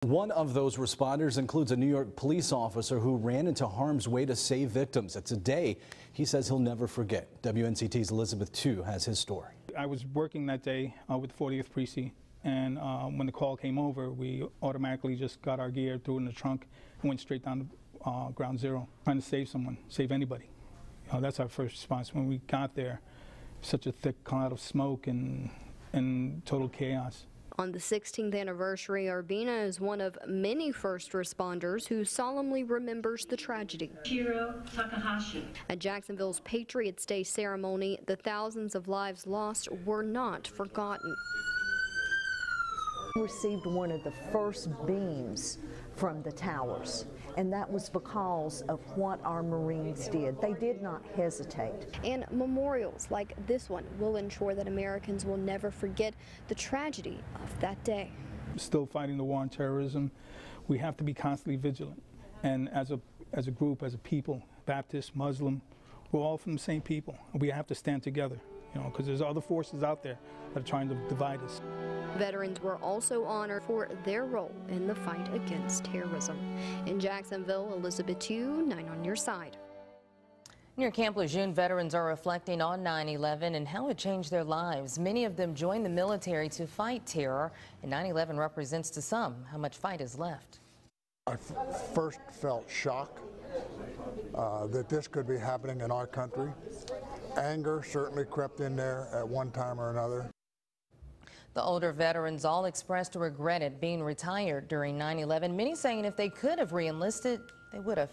One of those responders includes a New York police officer who ran into harm's way to save victims. It's a day he says he'll never forget. WNCT's Elizabeth Tu has his story. I was working that day with the 40th Precinct, and when the call came over, we automatically just got our gear, threw it in the trunk, and went straight down to ground zero, trying to save someone, save anybody. That's our first response. When we got there, such a thick cloud of smoke and total chaos. On the 16th anniversary, Urbina is one of many first responders who solemnly remembers the tragedy. Shiro Takahashi. At Jacksonville's Patriots Day ceremony, the thousands of lives lost were not forgotten. Received one of the first beams from the towers, and that was because of what our Marines did. They did not hesitate. And memorials like this one will ensure that Americans will never forget the tragedy of that day. Still fighting the war on terrorism, we have to be constantly vigilant. And as a group, as a people, Baptist, Muslim, we're all from the same people. We have to stand together, because there's other forces out there that are trying to divide us. Veterans were also honored for their role in the fight against terrorism. In Jacksonville, Elizabeth Tu, 9 on your side. Near Camp Lejeune, veterans are reflecting on 9/11 and how it changed their lives. Many of them joined the military to fight terror, and 9/11 represents to some how much fight is left. I first felt shock that this could be happening in our country. Anger certainly crept in there at one time or another. The older veterans all expressed regret at being retired during 9/11, many saying if they could have re-enlisted, they would have.